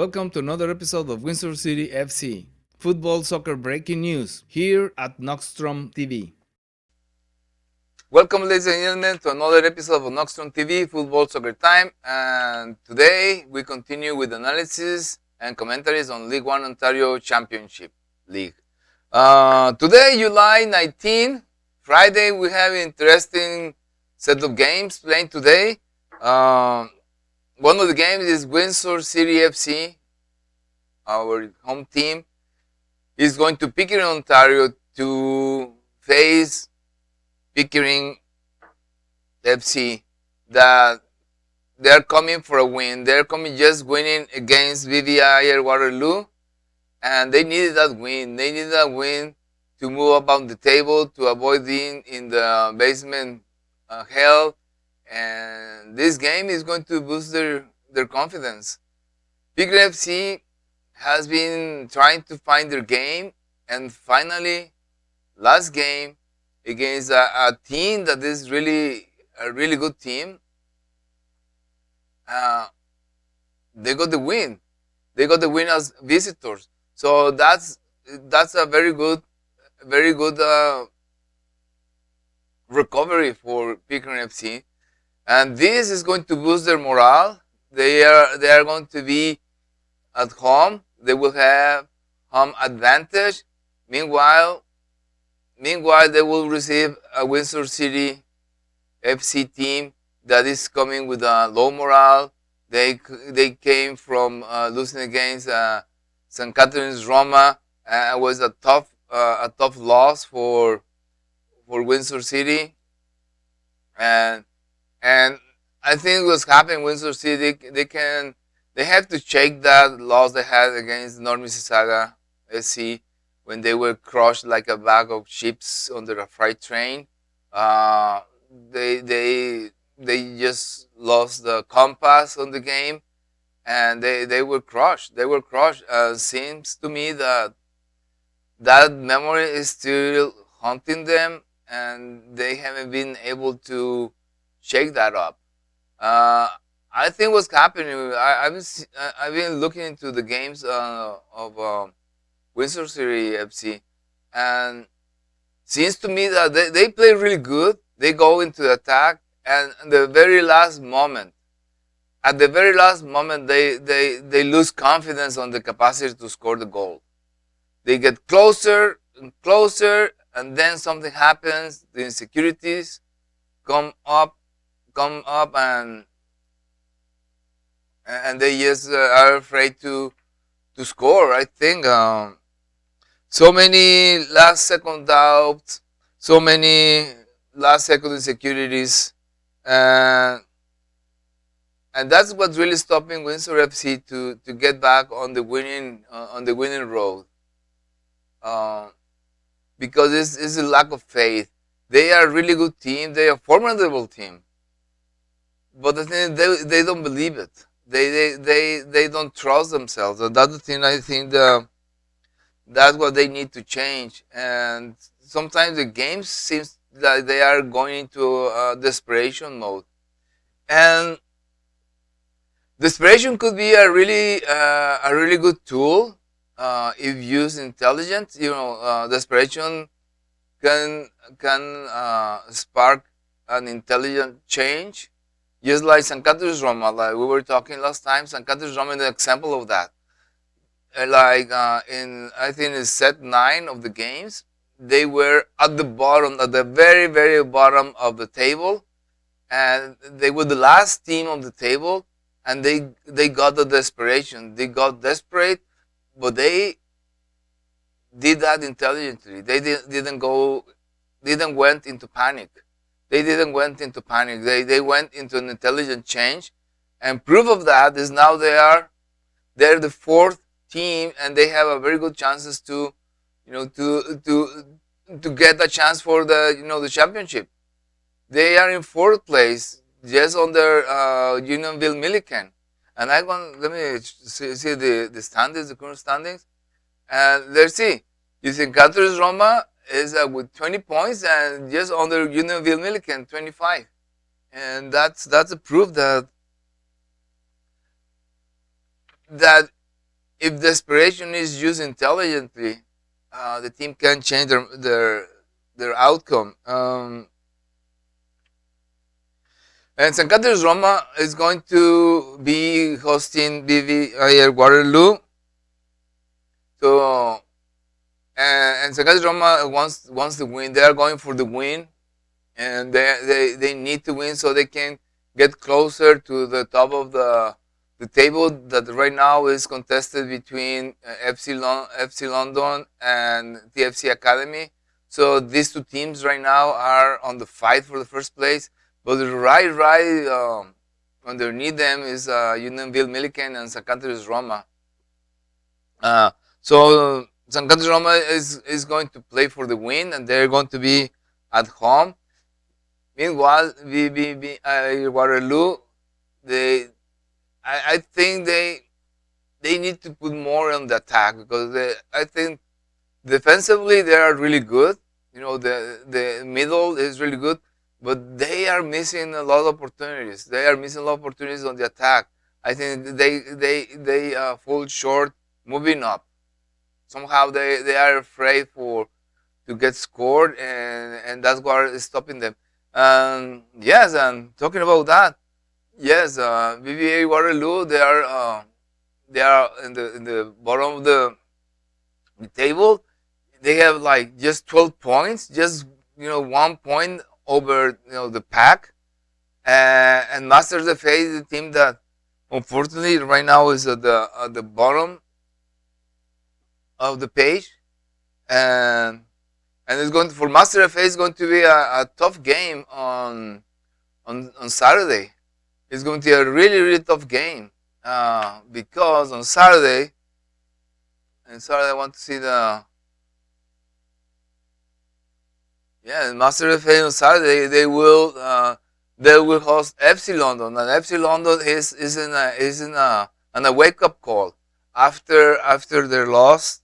Welcome to another episode of Windsor City FC, football soccer breaking news, here at NoxtromTV. Welcome, ladies and gentlemen, to another episode of NoxtromTV Football Soccer Time. And today we continue with analysis and commentaries on League1 Ontario Championship League. Today, July 19, Friday, we have an interesting set of games playing today. One of the games is Windsor City FC, our home team, is going to Pickering, Ontario to face Pickering FC. That they're coming for a win. They're coming just winning against VVI Waterloo, and they needed that win. They needed that win to move up on the table, to avoid being in the basement hell. And this game is going to boost their confidence. Pickering FC has been trying to find their game, and finally, last game against a team that is really a really good team, they got the win. They got the win as visitors. So that's a very good recovery for Pickering FC. And this is going to boost their morale. They are going to be at home. They will have home advantage. Meanwhile, they will receive a Windsor City FC team that is coming with a low morale. They came from losing against St. Catherine's Roma. It was a tough loss for Windsor City, and I think what's happening Windsor City, they have to check that loss they had against North Mississauga SC when they were crushed like a bag of chips under a freight train. They just lost the compass on the game, and they were crushed. They were crushed. Seems to me that memory is still haunting them, and they haven't been able to shake that up. I think what's happening, I've been looking into the games of Windsor City FC, and seems to me that they play really good. They go into the attack, and at the very last moment, they lose confidence on the capacity to score the goal. They get closer and closer, and then something happens. The insecurities come up, and they just are afraid to score. I think so many last second doubts, so many last second insecurities, and that's what's really stopping Windsor FC to get back on the winning road. Because it's a lack of faith. They are a really good team. They are a formidable team. But the thing is, they don't believe it. They don't trust themselves. And that's the thing I think that's what they need to change. And sometimes the games seems that they are going into a desperation mode. And desperation could be a really good tool if used intelligent. Desperation can spark an intelligent change. Just like St. Catherine's Roma, like we were talking last time, St. Catherine's Roma is an example of that. I think in set 9 of the games, they were at the very, very bottom of the table, and they were the last team on the table, and they got the desperation. They got desperate, but they did that intelligently. They didn't went into panic. They didn't went into panic. They went into an intelligent change, and proof of that is now they're the 4th team, and they have a very good chances to get a chance for the championship. They are in 4th place, just under Unionville Milliken, and let me see the standings, the current standings, and let's see. You think Catherine's Roma is with 20 points, and just under Unionville Milliken 25, and that's a proof that if desperation is used intelligently, the team can change their outcome. And St. Catherine's Roma is going to be hosting BVI Waterloo. So, and St. Catherine's Roma wants to win. They are going for the win, and they need to win so they can get closer to the top of the table that right now is contested between FC London and the FC Academy. So these two teams right now are on the fight for the first place. But right underneath them is Unionville Milliken and St. Catherine's Roma. So St. Catherine's Roma is going to play for the win, and they're going to be at home. Meanwhile, Waterloo, I think they need to put more on the attack, because I think defensively they are really good. The middle is really good, but they are missing a lot of opportunities. They are missing a lot of opportunities on the attack. I think they fall short moving up. Somehow they are afraid to get scored, and that's what is stopping them. Yes, and talking about that, yes, BVA Waterloo, they are in the bottom of the table. They have like just 12 points, just 1 point over the pack, and Masters FA is the team that unfortunately right now is at the bottom of the page, and it's going for Master FA is going to be a tough game on Saturday. It's going to be a really tough game because on Saturday, I want to see Master FA on Saturday. They will host FC London, and FC London is in a wake up call after their loss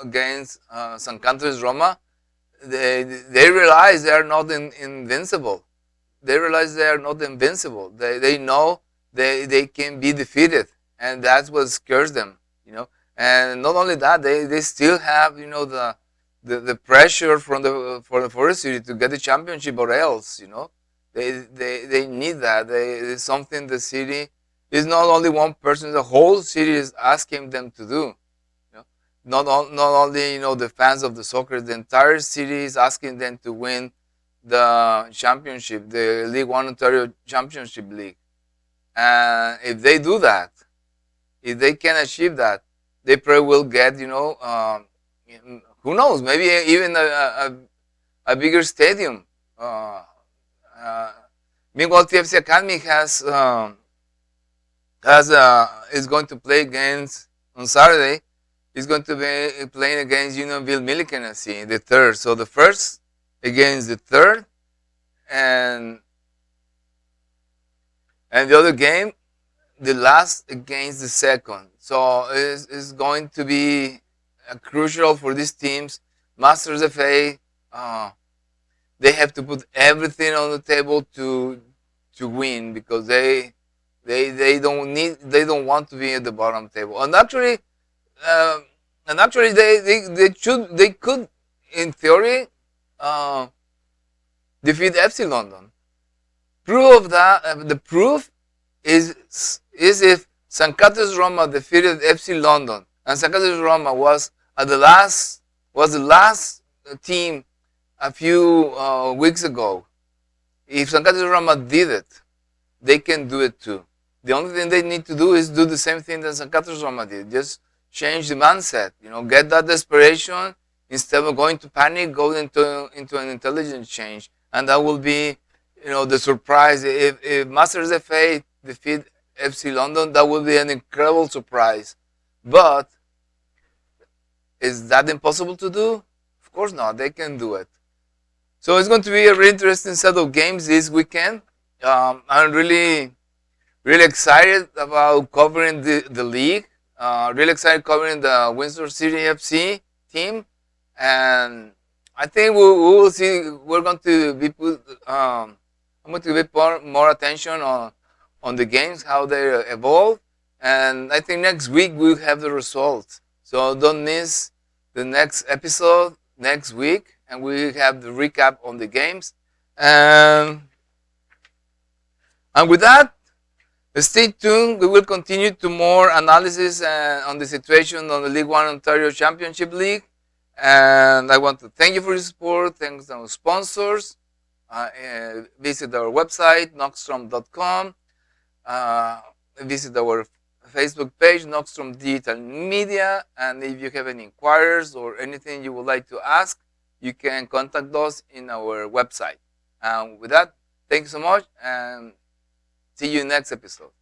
against St. Catherine's Roma. They realize they are not invincible. They realize they are not invincible. They know they can be defeated, and that's what scares them. And not only that, they still have the pressure for the Forest City to get the championship, or else they need that. It's something the city is not only one person; the whole city is asking them to do. Not only the fans of the soccer, the entire city is asking them to win the championship, the League1 Ontario Championship League. And if they do that, if they can achieve that, they probably will get who knows, maybe even a bigger stadium. Meanwhile, TFC Academy is going to play against on Saturday. Is going to be playing against Unionville Milliken FC, the third. So the first against the third, and the other game, the last against the second. So it's going to be crucial for these teams. Masters FA, they have to put everything on the table to win, because they don't want to be at the bottom table. And actually, they could, in theory, defeat FC London. Proof of that, the proof is if St. Catherine's Roma defeated FC London, and St. Catherine's Roma was the last team a few weeks ago. If St. Catherine's Roma did it, they can do it too. The only thing they need to do is do the same thing that St. Catherine's Roma did. Just change the mindset. Get that desperation instead of going to panic. Go into an intelligent change, and that will be, the surprise. If Masters FA defeat FC London, that will be an incredible surprise. But is that impossible to do? Of course not. They can do it. So it's going to be a really interesting set of games this weekend. I'm really excited about covering the league. Really excited covering the Windsor City FC team, and I think we will see. We're going to be I'm going to be more attention on the games, how they evolve, And I think next week we'll have the results. So don't miss the next episode next week, and we have the recap on the games. And with that, stay tuned. We will continue to more analysis on the situation on the League1 Ontario Championship League. And I want to thank you for your support. Thanks to our sponsors. Visit our website, noxtrom.com. Visit our Facebook page, Noxtrom Digital Media. And if you have any inquiries or anything you would like to ask, you can contact us in our website. And with that, thank you so much, and see you next episode.